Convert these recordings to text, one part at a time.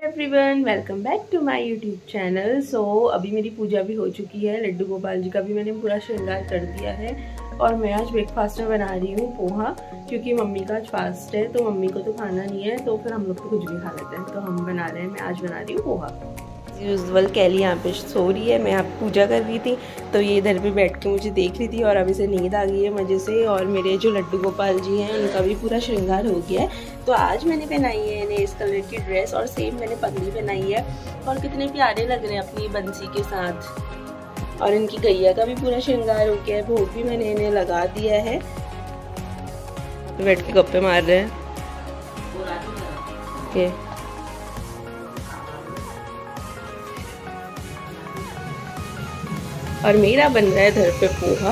Everyone, welcome back to my YouTube channel. So अभी मेरी पूजा भी हो चुकी है। लड्डू गोपाल जी का भी मैंने पूरा श्रृंगार कर दिया है और मैं आज ब्रेकफास्ट में बना रही हूँ पोहा, क्योंकि मम्मी का आज फास्ट है तो मम्मी को तो खाना नहीं है, तो फिर हम लोग तो कुछ भी खा लेते हैं। तो हम बना रहे हैं, मैं आज बना रही हूँ पोहा। यूजुअल कैली यहाँ पे सो रही है, मैं यहाँ पूजा कर रही थी तो ये इधर पे बैठ के मुझे देख रही थी और अभी से नींद आ गई है मज़े से। और मेरे जो लड्डू गोपाल जी हैं उनका भी पूरा श्रृंगार हो गया है। तो आज मैंने पहनाई है इन्हें इस कलर की ड्रेस और सेम मैंने पगड़ी पहनाई है और कितने प्यारे लग रहे हैं अपनी बंसी के साथ। और इनकी गैया का भी पूरा श्रृंगार हो गया है, भोग भी मैंने इन्हें लगा दिया है। तो बैठ के गप्पे मार रहे हैं। और मेरा बन रहा है घर पे पोहा।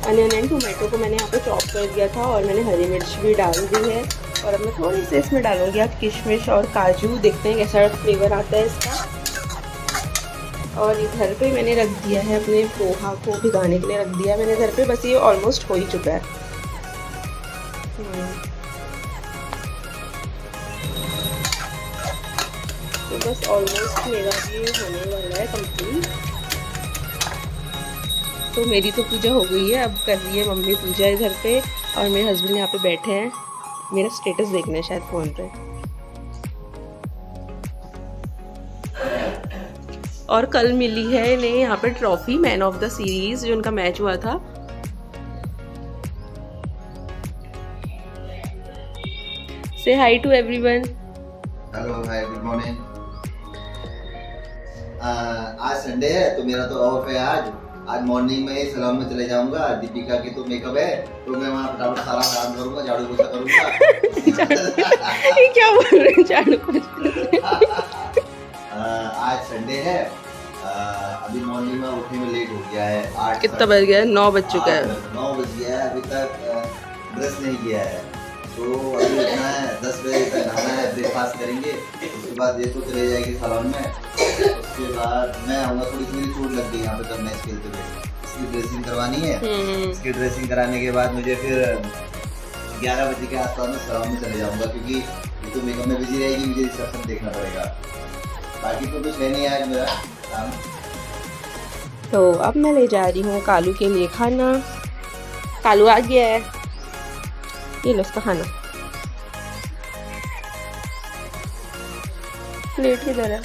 अनियन एंड टोमेटो को मैंने यहाँ पे चॉप कर दिया था और मैंने हरी मिर्च भी डाल दी है। और अब मैं थोड़ी सी इसमें डालूंगी आप किशमिश और काजू, देखते हैं कैसा फ्लेवर आता है इसका। और इधर पे मैंने रख दिया है अपने पोहा को भिगाने के लिए रख दिया मैंने घर पे। बस ये ऑलमोस्ट हो ही चुका है। तो बस ऑलमोस्ट मेरा भी होने वाला है कंप्लीट। तो मेरी तो पूजा हो गई है, अब कर रही है मम्मी पूजा इधर पे और मेरे हस्बैंड यहाँ पे बैठे हैं। मेरा स्टेटस देखना है शायद फ़ोन पे। और कल मिली है इन्हें यहाँ पे trophy man of the series, जो उनका मैच हुआ था। Say hi to everyone. Hello, hi, good morning. आज संडे है तो मेरा तो ऑफ है। आज मॉर्निंग में सैलून में चले जाऊंगा। दीपिका की तो मेकअप है तो मैं वहाँ फटाफट सारा काम करूंगा, झाड़ू पोछा करूंगा। ये क्या बोल रहे हैं, झाड़ू पोछा? आज संडे है। अभी मॉर्निंग में उठने में लेट हो गया है। 8 कितना बज गया है? 9 बज चुका है। 9 बज गया है, अभी तक ब्रश नहीं किया है। तो अभी उठना है, 10 बजे तक नहाना है, ब्रेकफास्ट करेंगे। उसके बाद ये तो चले जाएगी सैलून में। उसके बाद मैं आऊँगा। थोड़ी सी चोट लग गई यहाँ पे तब मैच खेलते हुए। इसकी ड्रेसिंग करवानी है। इसकी ड्रेसिंग कराने के बाद मुझे फिर 11 बजे के आसपास में सैलून में चले जाऊँगा, क्योंकि ये तो मेकअप में बिजी रहेगी, मुझे रिसेप्शन देखना पड़ेगा। बाकी तो कुछ है नहीं आज मेरा काम। तो अब मैं ले जा रही हूँ कालू के लिए खाना। कालू आ गया है, ये लो उसका खाना। प्लेट किधर है?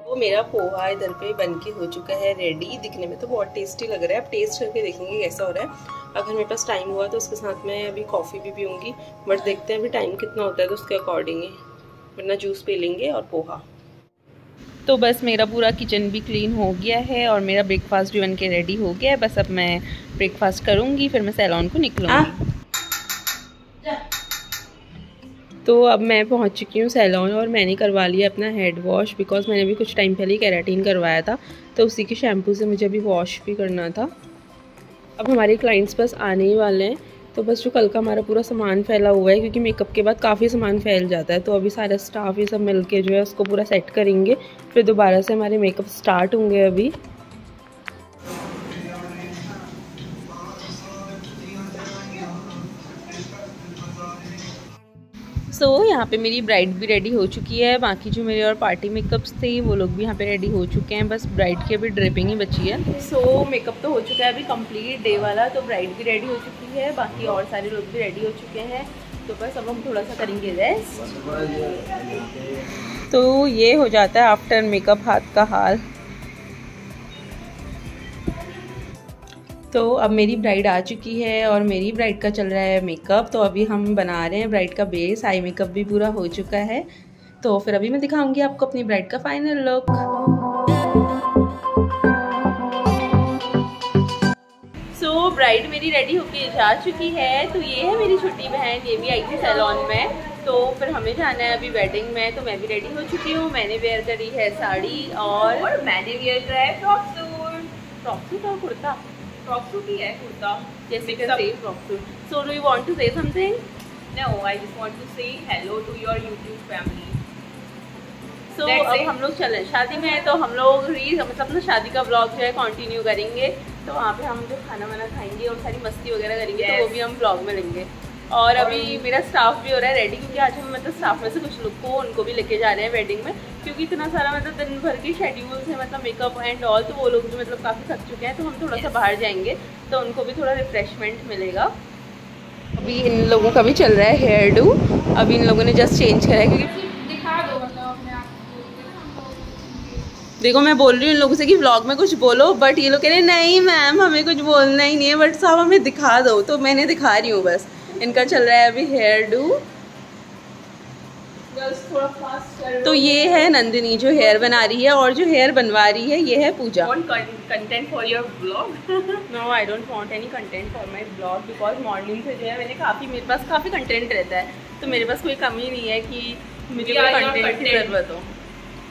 वो मेरा पोहा इधर पे बनके हो चुका है रेडी। दिखने में तो बहुत टेस्टी लग रहा है। अब टेस्ट करके देखेंगे कैसा हो रहा है। अगर मेरे पास टाइम हुआ तो उसके साथ मैं अभी कॉफ़ी भी पीऊँगी, बट देखते हैं अभी टाइम कितना होता है तो उसके अकॉर्डिंग ही, वरना जूस पी लेंगे और पोहा। तो बस मेरा पूरा किचन भी क्लीन हो गया है और मेरा ब्रेकफास्ट भी बन के रेडी हो गया है। बस अब मैं ब्रेकफास्ट करूँगी, फिर मैं सैलून को निकलूँगी। तो अब मैं पहुंच चुकी हूँ सैलून और मैंने करवा लिया अपना हेड वॉश, बिकॉज मैंने भी कुछ टाइम पहले केराटिन करवाया था तो उसी के शैम्पू से मुझे अभी वॉश भी करना था। अब हमारे क्लाइंट्स बस आने ही वाले हैं, तो बस जो कल का हमारा पूरा सामान फैला हुआ है, क्योंकि मेकअप के बाद काफ़ी सामान फैल जाता है, तो अभी सारा स्टाफ ये सब मिल के जो है उसको पूरा सेट करेंगे। फिर दोबारा से हमारे मेकअप स्टार्ट होंगे अभी। सो यहाँ पे मेरी ब्राइड भी रेडी हो चुकी है। बाकी जो मेरे और पार्टी मेकअप्स थे वो लोग भी यहाँ पे रेडी हो चुके हैं। बस ब्राइड की अभी ड्रेपिंग ही बची है। सो मेकअप तो हो चुका है अभी कंप्लीट डे वाला। तो ब्राइड भी रेडी हो चुकी है, बाकी और सारे लोग भी रेडी हो चुके हैं। तो बस अब हम थोड़ा सा करेंगे रेस्ट। तो ये हो जाता है आफ्टर मेकअप हाथ का हाल। तो अब मेरी ब्राइड आ चुकी है और मेरी ब्राइड का चल रहा है मेकअप। तो अभी हम बना रहे हैं ब्राइड का बेस। आई मेकअप भी पूरा हो चुका है। तो फिर अभी मैं दिखाऊंगी आपको अपनी ब्राइड का फाइनल लुक। सो ब्राइड मेरी रेडी होके जा चुकी है। तो ये है मेरी छोटी बहन, ये भी आई थी सैलून में। तो फिर हमें जाना है अभी वेडिंग में, तो मैं भी रेडी हो चुकी हूँ। मैंने वेयर करी है साड़ी और मैंने वेयर करा है फ्रॉक सूट और कुर्ता। फ्रॉक सूट ही है, कुर्ता जैसे frock suit. So do you want to say something? No, I just want to say hello to your YouTube family. So अब हम लोग चले शादी में है, तो हम लोग मतलब अपना शादी का ब्लॉग जो है कंटिन्यू करेंगे। तो वहाँ पे हम जो खाना वाना खाएंगे और सारी मस्ती वगैरह करेंगे, तो वो भी हम ब्लॉग में लेंगे। और अभी मेरा स्टाफ भी हो रहा है रेडी, क्योंकि आज हम मतलब स्टाफ में से कुछ लोग को उनको भी लेके जा रहे हैं वेडिंग में, क्योंकि इतना सारा मतलब दिन भर के शेड्यूल्स है, मतलब मेकअप एंड ऑल। तो वो लोग भी मतलब काफ़ी थक चुके हैं, तो हम थोड़ा सा बाहर जाएंगे तो उनको भी थोड़ा रिफ्रेशमेंट मिलेगा। अभी इन लोगों का भी चल रहा है हेयर डू। अभी इन लोगों ने जस्ट चेंज करा है, क्योंकि देखो मैं बोल रही हूँ इन लोगों से कि व्लॉग में कुछ बोलो, बट ये लोग कह रहे हैं नहीं मैम हमें कुछ बोलना ही नहीं है, बट साहब हमें दिखा दो। तो मैंने दिखा रही हूँ बस। इनका चल रहा है अभी हेयर डू। थोड़ा फास्ट कर। तो ये है नंदिनी जो हेयर बना रही है, और जो हेयर बनवा रही है ये है Puja. Content for your blog? No I don't want any content for my blog, because morning से जो है मेरे पास काफ़ी कंटेंट रहता है, तो मेरे पास कोई कमी नहीं है कि मुझे कंटेंट की ज़रूरत हो।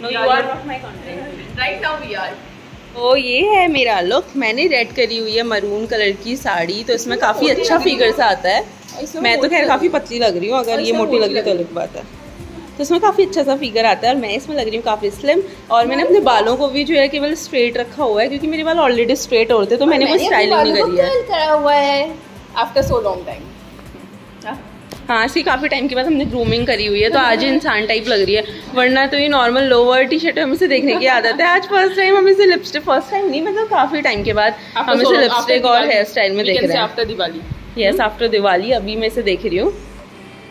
No, you are not my content. Right now we are. तो ये है मेरा लुक। मैंने रेड करी हुई है मरून कलर की साड़ी, तो इसमें काफ़ी अच्छा फिगर सा आता है। मैं तो खैर काफ़ी पतली लग रही हूँ, अगर ये मोटी लग रही है तो अलग बात है। तो इसमें काफ़ी अच्छा सा फिगर आता है, और मैं इसमें लग रही हूँ काफ़ी स्लिम। और मैंने अपने बालों को भी जो है केवल स्ट्रेट रखा हुआ है, क्योंकि मेरे बाल ऑलरेडी स्ट्रेट होते, तो मैंने कोई स्टाइलिंग नहीं करी है। करा हुआ है आफ्टर सो लॉन्ग टाइम। हाँ इसकी काफ़ी टाइम के बाद हमने ग्रूमिंग करी हुई है, तो आज इंसान टाइप लग रही है, वरना तो ये नॉर्मल लोअर टी शर्ट हमें से देखने की आदत है। आज फर्स्ट टाइम हमें से लिपस्टिक, फर्स्ट टाइम नहीं मतलब काफ़ी टाइम के बाद हमें से लिपस्टिक और हेयर स्टाइल में देख रहे हैं। After Diwali. Yes after Diwali अभी मैं से देख रही हूँ।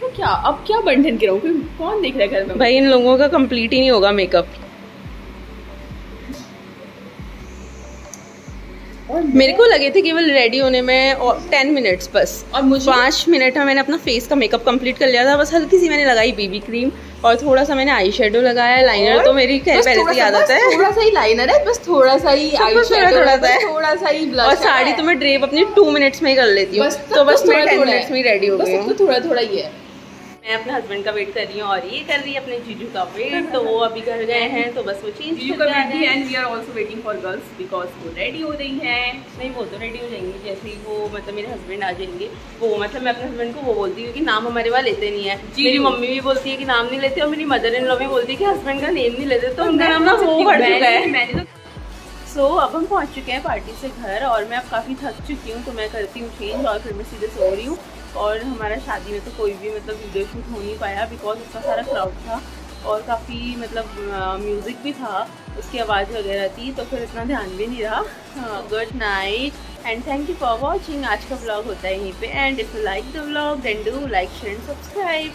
तो क्या अब क्या बंधन के रहो, कौन देख रहा है घर में? भाई इन लोगों का कंप्लीट ही नहीं होगा मेकअप। मेरे को लगे थे केवल रेडी होने में 10 मिनट्स बस, और मुझे 5 मिनट में मैंने अपना फेस का मेकअप कंप्लीट कर लिया था। बस हल्की सी मैंने लगाई बीबी क्रीम और थोड़ा सा मैंने आई शेडो लगाया। लाइनर तो मेरी खैर पहले से आदत है, थोड़ा सा ही लाइनर है, बस थोड़ा सा ही आई शेडो, थोड़ा सा ही ब्लश। और साड़ी तो मैं ड्रेप अपनी 2 मिनट्स में ही कर लेती हूँ, तो बस मैं 10 मिनट्स में रेडी हो गई हूँ। थोड़ा थोड़ा ही है। मैं अपने हस्बैंड का वेट कर रही हूँ, और ये कर रही है अपने जीजू का वेट। तो वो अभी घर गए हैं, तो बस वो चेंज जीजू का वेट भी, and we are also waiting for girls because वो रेडी हो रही हैं। नहीं वो तो रेडी हो जाएंगी जैसे ही वो मतलब मेरे हस्बैंड आ जाएंगे। वो मतलब मैं अपने हस्बैंड को वो बोलती हूँ कि नाम हमारे वहाँ लेते नहीं है। मेरी मम्मी भी बोलती है कि नाम नहीं लेते, और मेरी मदर इन लॉ भी बोलती है कि हस्बैंड का नेम नहीं लेते, तो उनका नाम ना वो बढ़ चुका है। मैंने तो अब हम पहुँच चुके हैं पार्टी से घर, और मैं अब काफ़ी थक चुकी हूँ, तो मैं करती हूँ चेंज और फिर मैं सीधे सो रही हूँ। और हमारा शादी में तो कोई भी मतलब वीडियो शूट हो नहीं पाया, बिकॉज इतना सारा क्राउड था और काफ़ी मतलब म्यूज़िक भी था, उसकी आवाज़ वगैरह थी, तो फिर इतना ध्यान भी नहीं रहा। Good night and thank you for watching. आज का ब्लॉग होता है यहीं पे, and if you like the blog then do like share and subscribe.